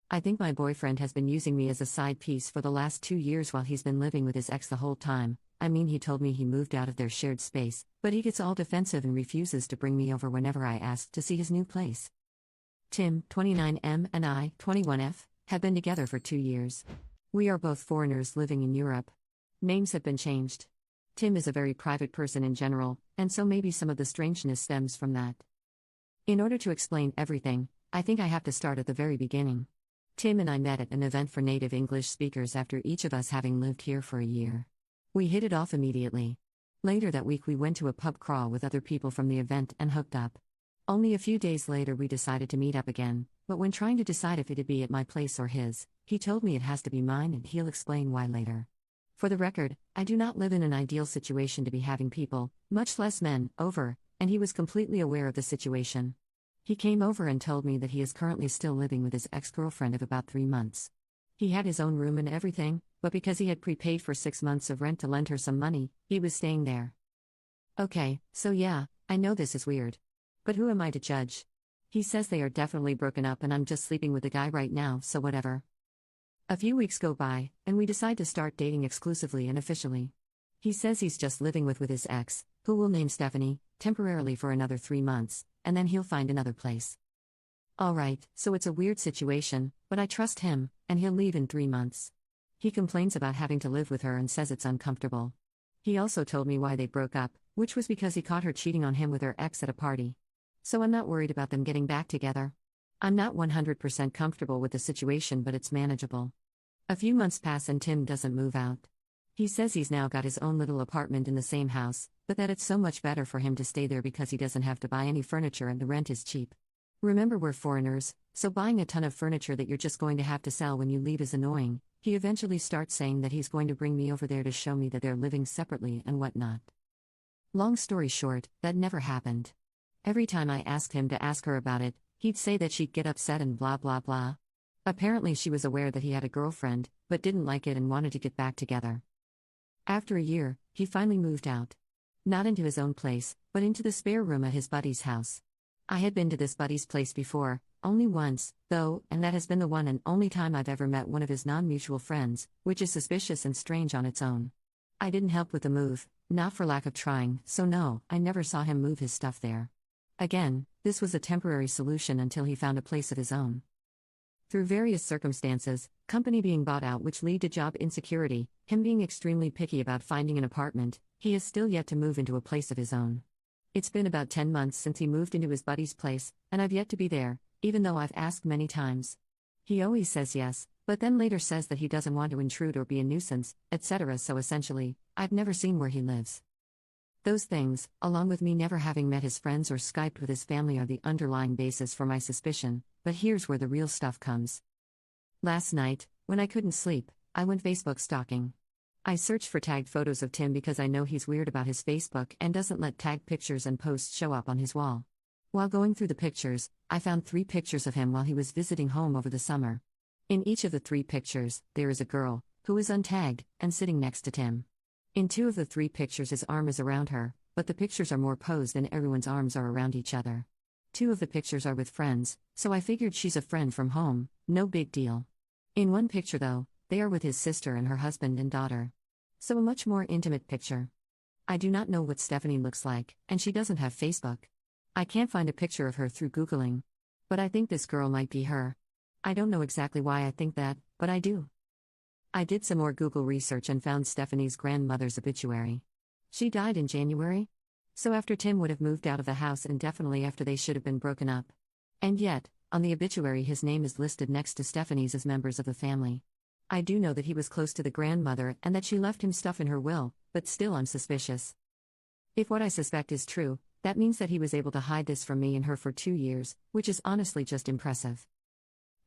I think my boyfriend has been using me as a side piece for the last 2 years while he's been living with his ex the whole time. I mean, he told me he moved out of their shared space, but he gets all defensive and refuses to bring me over whenever I ask to see his new place. Tim, 29M, and I, 21F, have been together for 2 years. We are both foreigners living in Europe. Names have been changed. Tim is a very private person in general, and so maybe some of the strangeness stems from that. In order to explain everything, I think I have to start at the very beginning. Tim and I met at an event for native English speakers after each of us having lived here for a year. We hit it off immediately. Later that week we went to a pub crawl with other people from the event and hooked up. Only a few days later we decided to meet up again, but when trying to decide if it'd be at my place or his, he told me it has to be mine and he'll explain why later. For the record, I do not live in an ideal situation to be having people, much less men, over, and he was completely aware of the situation. He came over and told me that he is currently still living with his ex-girlfriend of about 3 months. He had his own room and everything, but because he had prepaid for 6 months of rent to lend her some money, he was staying there. Okay, so yeah, I know this is weird. But who am I to judge? He says they are definitely broken up and I'm just sleeping with the guy right now, so whatever. A few weeks go by, and we decide to start dating exclusively and officially. He says he's just living with his ex, who we'll name Stephanie, temporarily for another 3 months, and then he'll find another place. Alright, so it's a weird situation, but I trust him, and he'll leave in 3 months. He complains about having to live with her and says it's uncomfortable. He also told me why they broke up, which was because he caught her cheating on him with her ex at a party. So I'm not worried about them getting back together. I'm not 100% comfortable with the situation, but it's manageable. A few months pass and Tim doesn't move out. He says he's now got his own little apartment in the same house, but that it's so much better for him to stay there because he doesn't have to buy any furniture and the rent is cheap. Remember, we're foreigners, so buying a ton of furniture that you're just going to have to sell when you leave is annoying. He eventually starts saying that he's going to bring me over there to show me that they're living separately and whatnot. Long story short, that never happened. Every time I asked him to ask her about it, he'd say that she'd get upset and blah blah blah. Apparently she was aware that he had a girlfriend, but didn't like it and wanted to get back together. After a year, he finally moved out. Not into his own place, but into the spare room at his buddy's house. I had been to this buddy's place before, only once, though, and that has been the one and only time I've ever met one of his non-mutual friends, which is suspicious and strange on its own. I didn't help with the move, not for lack of trying, so no, I never saw him move his stuff there. Again, this was a temporary solution until he found a place of his own. Through various circumstances, company being bought out which lead to job insecurity, him being extremely picky about finding an apartment, he has still yet to move into a place of his own. It's been about 10 months since he moved into his buddy's place, and I've yet to be there, even though I've asked many times. He always says yes, but then later says that he doesn't want to intrude or be a nuisance, etc. So essentially, I've never seen where he lives. Those things, along with me never having met his friends or Skyped with his family, are the underlying basis for my suspicion, but here's where the real stuff comes. Last night, when I couldn't sleep, I went Facebook stalking. I searched for tagged photos of Tim because I know he's weird about his Facebook and doesn't let tagged pictures and posts show up on his wall. While going through the pictures, I found 3 pictures of him while he was visiting home over the summer. In each of the 3 pictures, there is a girl, who is untagged, and sitting next to Tim. In 2 of the 3 pictures his arm is around her, but the pictures are more posed and everyone's arms are around each other. 2 of the pictures are with friends, so I figured she's a friend from home, no big deal. In 1 picture though, they are with his sister and her husband and daughter. So a much more intimate picture. I do not know what Stephanie looks like, and she doesn't have Facebook. I can't find a picture of her through Googling. But I think this girl might be her. I don't know exactly why I think that, but I do. I did some more Google research and found Stephanie's grandmother's obituary. She died in January? So after Tim would have moved out of the house and definitely after they should have been broken up. And yet, on the obituary his name is listed next to Stephanie's as members of the family. I do know that he was close to the grandmother and that she left him stuff in her will, but still I'm suspicious. If what I suspect is true, that means that he was able to hide this from me and her for 2 years, which is honestly just impressive.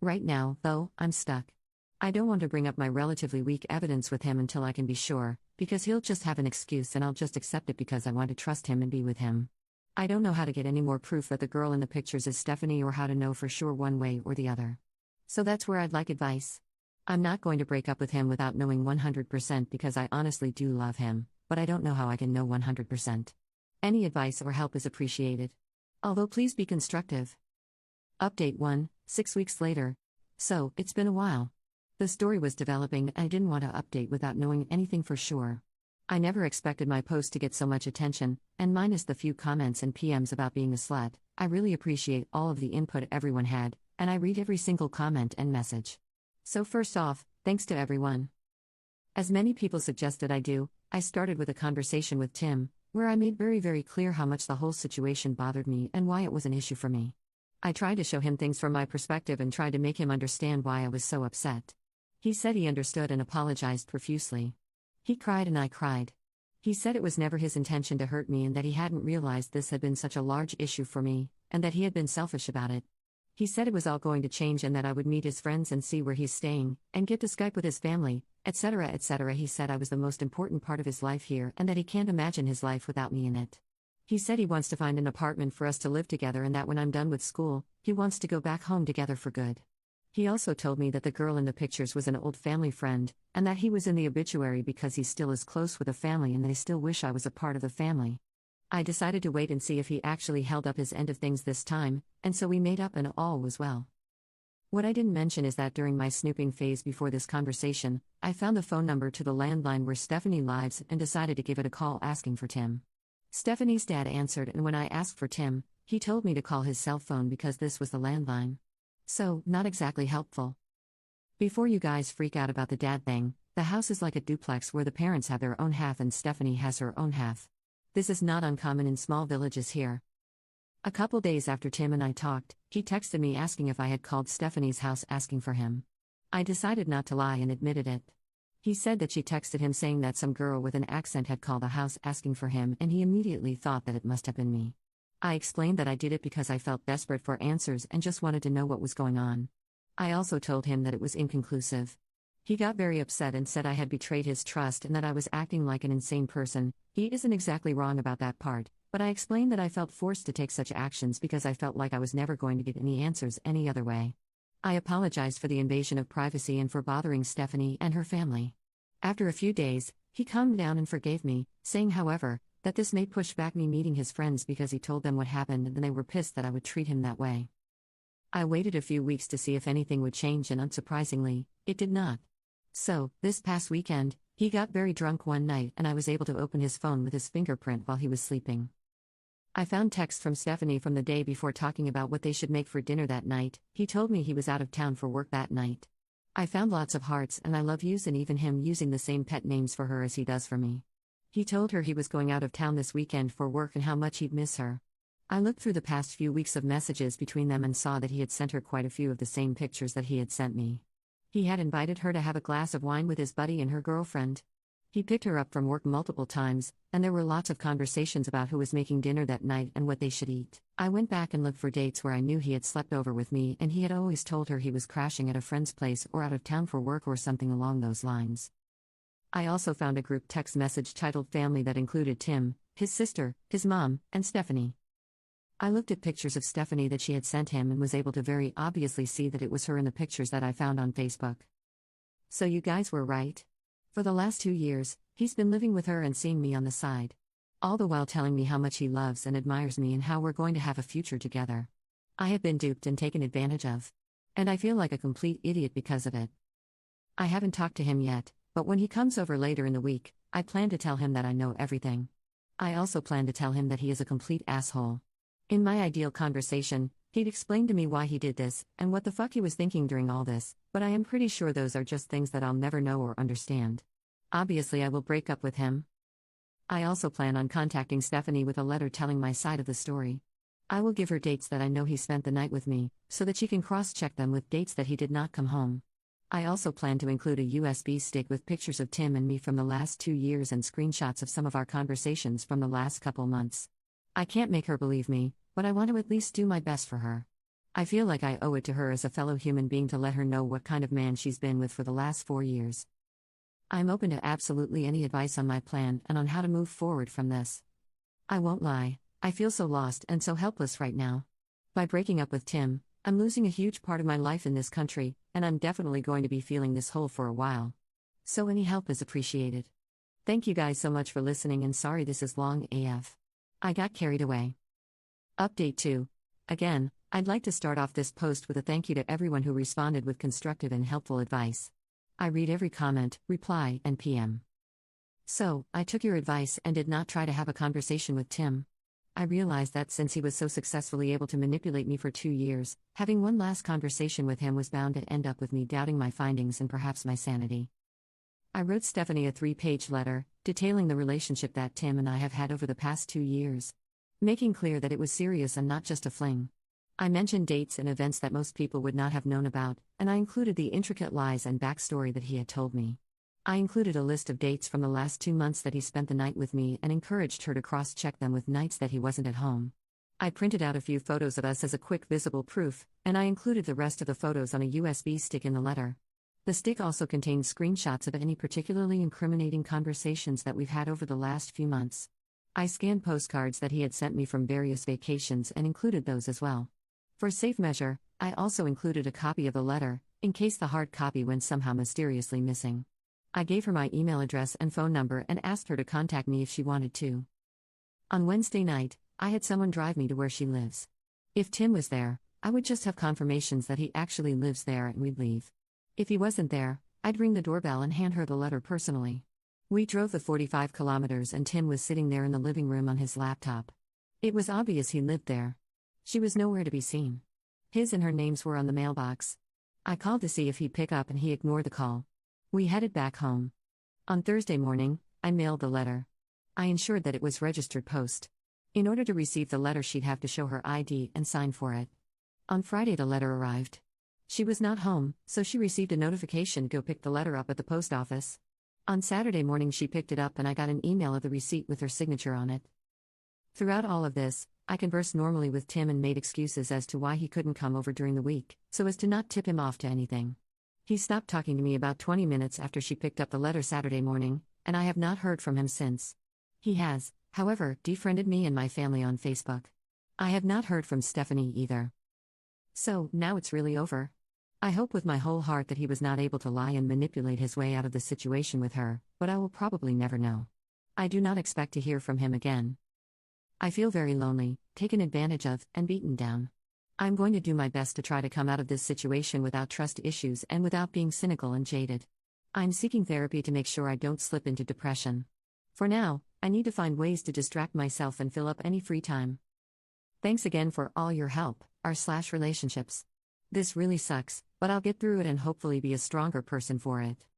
Right now, though, I'm stuck. I don't want to bring up my relatively weak evidence with him until I can be sure, because he'll just have an excuse and I'll just accept it because I want to trust him and be with him. I don't know how to get any more proof that the girl in the pictures is Stephanie or how to know for sure one way or the other. So that's where I'd like advice. I'm not going to break up with him without knowing 100% because I honestly do love him, but I don't know how I can know 100%. Any advice or help is appreciated. Although please be constructive. Update 1, 6 weeks later. So, it's been a while. The story was developing and I didn't want to update without knowing anything for sure. I never expected my post to get so much attention, and minus the few comments and PMs about being a slut, I really appreciate all of the input everyone had, and I read every single comment and message. So first off, thanks to everyone. As many people suggested I do, I started with a conversation with Tim, where I made very clear how much the whole situation bothered me and why it was an issue for me. I tried to show him things from my perspective and tried to make him understand why I was so upset. He said he understood and apologized profusely. He cried and I cried. He said it was never his intention to hurt me and that he hadn't realized this had been such a large issue for me, and that he had been selfish about it. He said it was all going to change and that I would meet his friends and see where he's staying, and get to Skype with his family, etc. etc. He said I was the most important part of his life here and that he can't imagine his life without me in it. He said he wants to find an apartment for us to live together and that when I'm done with school, he wants to go back home together for good. He also told me that the girl in the pictures was an old family friend, and that he was in the obituary because he still is close with the family and they still wish I was a part of the family. I decided to wait and see if he actually held up his end of things this time, and so we made up and all was well. What I didn't mention is that during my snooping phase before this conversation, I found the phone number to the landline where Stephanie lives and decided to give it a call asking for Tim. Stephanie's dad answered, and when I asked for Tim, he told me to call his cell phone because this was the landline. So, not exactly helpful. Before you guys freak out about the dad thing, the house is like a duplex where the parents have their own half and Stephanie has her own half. This is not uncommon in small villages here. A couple days after Tim and I talked, he texted me asking if I had called Stephanie's house asking for him. I decided not to lie and admitted it. He said that she texted him saying that some girl with an accent had called the house asking for him and he immediately thought that it must have been me. I explained that I did it because I felt desperate for answers and just wanted to know what was going on. I also told him that it was inconclusive. He got very upset and said I had betrayed his trust and that I was acting like an insane person. He isn't exactly wrong about that part, but I explained that I felt forced to take such actions because I felt like I was never going to get any answers any other way. I apologized for the invasion of privacy and for bothering Stephanie and her family. After a few days, he calmed down and forgave me, saying, however, that this may push back me meeting his friends because he told them what happened and they were pissed that I would treat him that way. I waited a few weeks to see if anything would change and unsurprisingly, it did not. So, this past weekend, he got very drunk one night and I was able to open his phone with his fingerprint while he was sleeping. I found texts from Stephanie from the day before talking about what they should make for dinner that night. He told me he was out of town for work that night. I found lots of hearts and I love yous and even him using the same pet names for her as he does for me. He told her he was going out of town this weekend for work and how much he'd miss her. I looked through the past few weeks of messages between them and saw that he had sent her quite a few of the same pictures that he had sent me. He had invited her to have a glass of wine with his buddy and her girlfriend. He picked her up from work multiple times, and there were lots of conversations about who was making dinner that night and what they should eat. I went back and looked for dates where I knew he had slept over with me and he had always told her he was crashing at a friend's place or out of town for work or something along those lines. I also found a group text message titled Family that included Tim, his sister, his mom, and Stephanie. I looked at pictures of Stephanie that she had sent him and was able to very obviously see that it was her in the pictures that I found on Facebook. So you guys were right. For the last 2 years, he's been living with her and seeing me on the side. All the while telling me how much he loves and admires me and how we're going to have a future together. I have been duped and taken advantage of. And I feel like a complete idiot because of it. I haven't talked to him yet, but when he comes over later in the week, I plan to tell him that I know everything. I also plan to tell him that he is a complete asshole. In my ideal conversation, he'd explain to me why he did this and what the fuck he was thinking during all this, but I am pretty sure those are just things that I'll never know or understand. Obviously, I will break up with him. I also plan on contacting Stephanie with a letter telling my side of the story. I will give her dates that I know he spent the night with me, so that she can cross-check them with dates that he did not come home. I also plan to include a USB stick with pictures of Tim and me from the last 2 years and screenshots of some of our conversations from the last couple months. I can't make her believe me, but I want to at least do my best for her. I feel like I owe it to her as a fellow human being to let her know what kind of man she's been with for the last 4 years. I'm open to absolutely any advice on my plan and on how to move forward from this. I won't lie, I feel so lost and so helpless right now. By breaking up with Tim, I'm losing a huge part of my life in this country, and I'm definitely going to be feeling this hole for a while. So any help is appreciated. Thank you guys so much for listening and sorry this is long AF. I got carried away. Update 2. Again, I'd like to start off this post with a thank you to everyone who responded with constructive and helpful advice. I read every comment, reply, and PM. So, I took your advice and did not try to have a conversation with Tim. I realized that since he was so successfully able to manipulate me for 2 years, having one last conversation with him was bound to end up with me doubting my findings and perhaps my sanity. I wrote Stephanie a 3-page letter, detailing the relationship that Tim and I have had over the past 2 years, making clear that it was serious and not just a fling. I mentioned dates and events that most people would not have known about, and I included the intricate lies and backstory that he had told me. I included a list of dates from the last 2 months that he spent the night with me and encouraged her to cross-check them with nights that he wasn't at home. I printed out a few photos of us as a quick visible proof, and I included the rest of the photos on a USB stick in the letter. The stick also contained screenshots of any particularly incriminating conversations that we've had over the last few months. I scanned postcards that he had sent me from various vacations and included those as well. For safe measure, I also included a copy of the letter, in case the hard copy went somehow mysteriously missing. I gave her my email address and phone number and asked her to contact me if she wanted to. On Wednesday night, I had someone drive me to where she lives. If Tim was there, I would just have confirmations that he actually lives there and we'd leave. If he wasn't there, I'd ring the doorbell and hand her the letter personally. We drove the 45 kilometers and Tim was sitting there in the living room on his laptop. It was obvious he lived there. She was nowhere to be seen. His and her names were on the mailbox. I called to see if he'd pick up and he ignored the call. We headed back home. On Thursday morning, I mailed the letter. I ensured that it was registered post. In order to receive the letter, she'd have to show her ID and sign for it. On Friday, the letter arrived. She was not home, so she received a notification to go pick the letter up at the post office. On Saturday morning, she picked it up and I got an email of the receipt with her signature on it. Throughout all of this, I conversed normally with Tim and made excuses as to why he couldn't come over during the week, so as to not tip him off to anything. He stopped talking to me about 20 minutes after she picked up the letter Saturday morning, and I have not heard from him since. He has, however, defriended me and my family on Facebook. I have not heard from Stephanie either. So, now it's really over. I hope with my whole heart that he was not able to lie and manipulate his way out of the situation with her, but I will probably never know. I do not expect to hear from him again. I feel very lonely, taken advantage of, and beaten down. I'm going to do my best to try to come out of this situation without trust issues and without being cynical and jaded. I'm seeking therapy to make sure I don't slip into depression. For now, I need to find ways to distract myself and fill up any free time. Thanks again for all your help, r/relationships. This really sucks, but I'll get through it and hopefully be a stronger person for it.